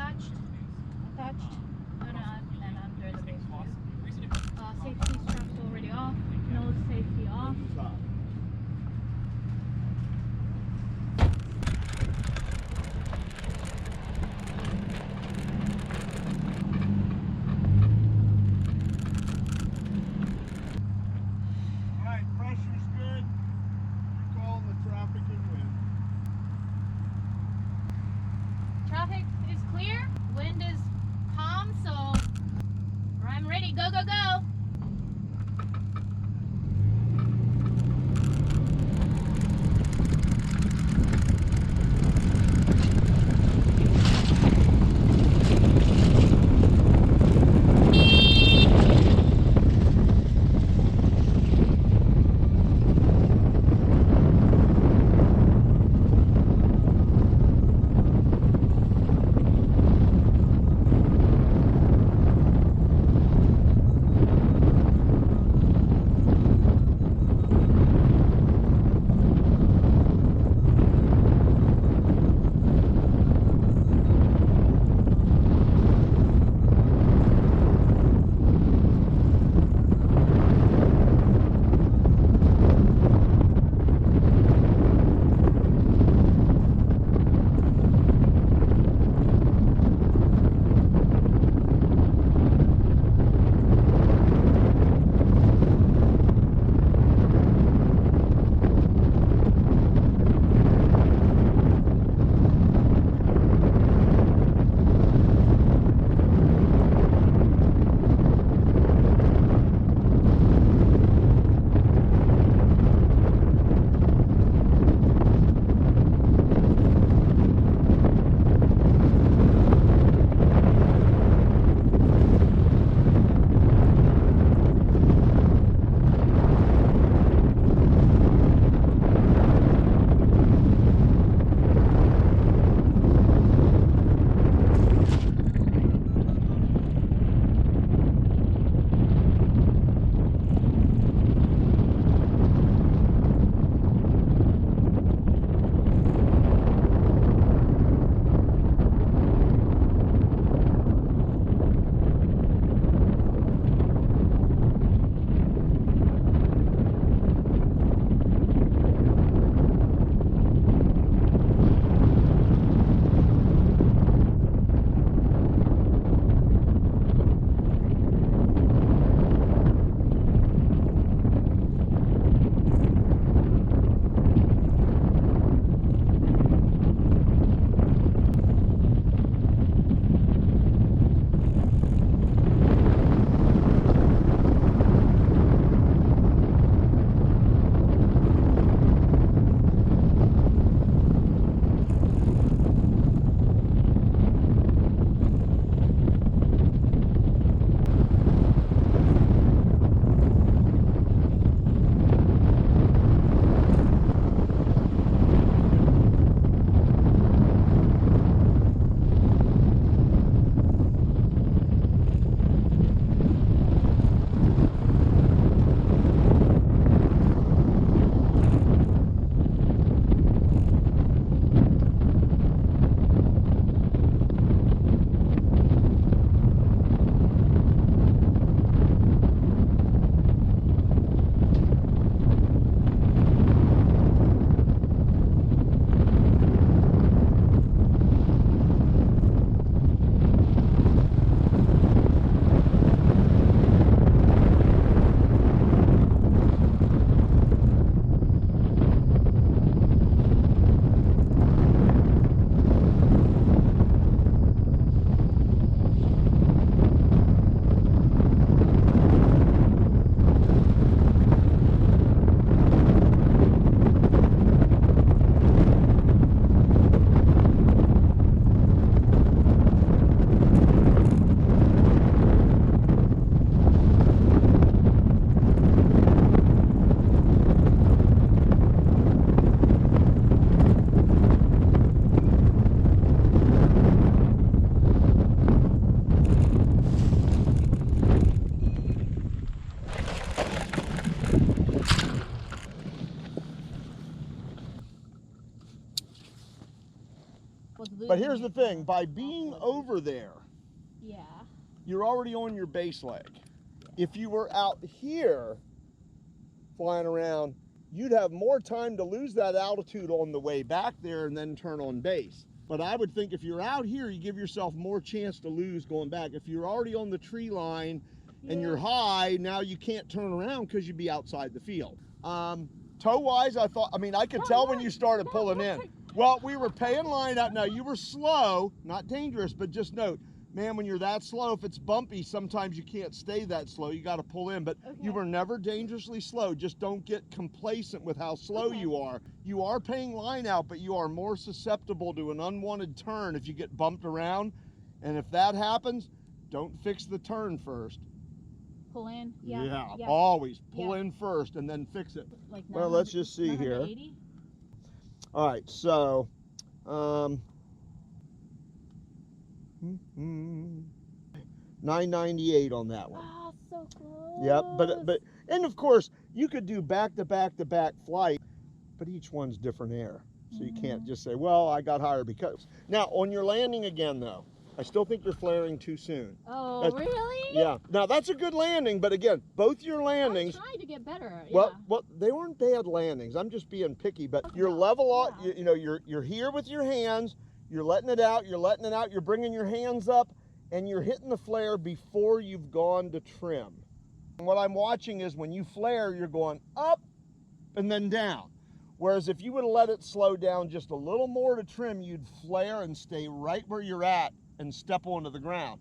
attached. Attached. Oh no, then under the base view. Safety straps already off. Nose safety off. Alright, pressure's good. You're calling the traffic and wind. Traffic is clear. Wind is calm, so I'm ready. Go, go, go. But here's the thing, by being over there, yeah, you're already on your base leg. If you were out here flying around, you'd have more time to lose that altitude on the way back there and then turn on base. But I would think if you're out here, you give yourself more chance to lose going back. If you're already on the tree line and you're high, now you can't turn around because you'd be outside the field. Toe-wise, I could tell when you started pulling in. Well, we were paying line out. Now, you were slow, not dangerous, but just note, man, when you're that slow, if it's bumpy, sometimes you can't stay that slow. You got to pull in, but you were never dangerously slow. Just don't get complacent with how slow you are. You are paying line out, but you are more susceptible to an unwanted turn if you get bumped around. And if that happens, don't fix the turn first. Pull in. Yeah, always pull in first and then fix it. Like well, let's just see here. All right, so 998 on that one. Oh, so close. Yep, but and of course you could do back to back flight, but each one's different air, so you can't just say, well, I got higher because. Now on your landing again though, I still think you're flaring too soon. Oh, really? Yeah. Now that's a good landing, but again, both your landings. I tried to get better. Well, they weren't bad landings. I'm just being picky, but you're level off. You know, you're here with your hands. You're letting it out. You're letting it out. You're bringing your hands up, and you're hitting the flare before you've gone to trim. And what I'm watching is when you flare, you're going up and then down. Whereas if you would have let it slow down just a little more to trim, you'd flare and stay right where you're at and step onto the ground.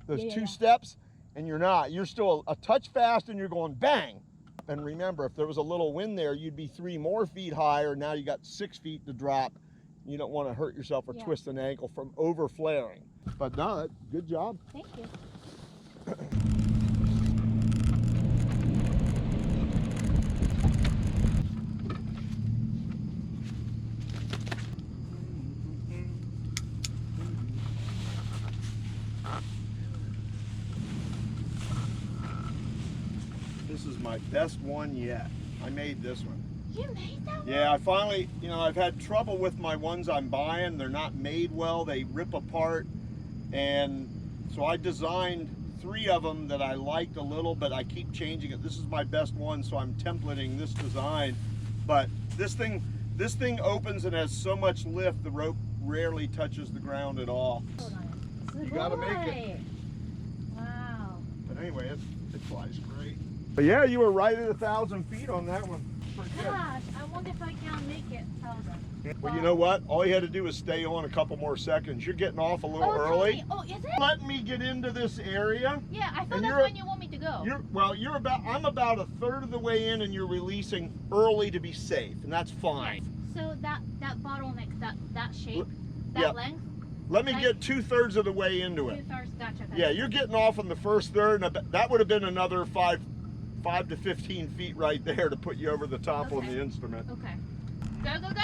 Those two steps, and you're not. You're still a touch fast, and you're going bang. And remember, if there was a little wind there, you'd be 3 more feet higher. Now you got 6 feet to drop. You don't want to hurt yourself or twist an ankle from over flaring. But no, good job. Thank you. This is my best one yet. I made this one. You made that one? Yeah, I finally, you know, I've had trouble with my ones I'm buying. They're not made well. They rip apart. And so I designed 3 of them that I liked a little, but I keep changing it. This is my best one, so I'm templating this design. But this thing opens and has so much lift, the rope rarely touches the ground at all. Hold on. You gotta make it. Wow. But anyway, it flies great. But yeah, you were right at 1,000 feet on that one. Pretty good. Gosh, I wonder if I can make it 1,000. Well, you know what? All you had to do was stay on a couple more seconds. You're getting off a little early. Oh, is it? Let me get into this area. Yeah, I thought that's when you want me to go. I'm about 1/3 of the way in, and you're releasing early to be safe, and that's fine. So that bottleneck, that shape, that length. Let me get 2/3 of the way into it. 2/3, gotcha. Yeah, you're getting off on the first third, and that would have been another 5 to 15 feet right there to put you over the top on the instrument. Okay. Go, go, go!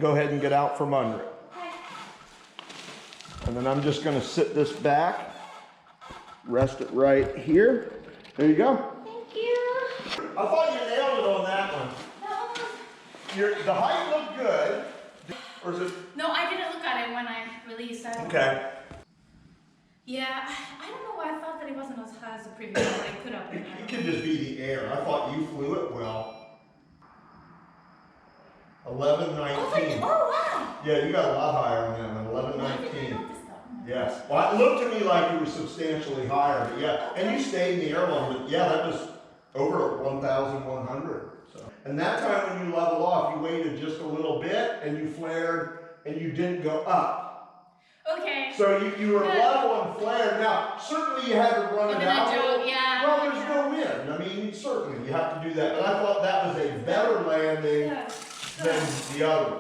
go ahead and get out from under it. And then I'm just going to sit this back, rest it right here. There you go. Thank you. I thought you nailed it on that one. The height looked good. Or is it? No, I didn't look at it when I released it. Okay. Yeah, I don't know why I thought that it wasn't as high as the previous one. I could have been. It could just be the air. I thought you flew it well. 11:19. Oh, wow. Yeah, you got a lot higher on that one. 11:19. Yes. Well, it looked to me like you were substantially higher, but yeah. And you stayed in the air long, but yeah, that was over 1,100. So. And that time when you leveled off, you waited just a little bit and you flared and you didn't go up. Okay. So you were level and flared. Now, certainly you had to run it out. Yeah. Well, there's no wind. I mean, certainly you have to do that. But I thought that was a better landing than the other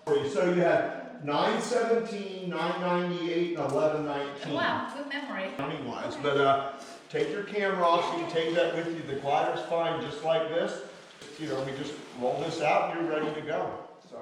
ones. So you had 917, 998, and 1119. Wow, good memory. Timing-wise. But take your camera off so you can take that with you. The glider's fine just like this. You know, we just roll this out and you're ready to go. So.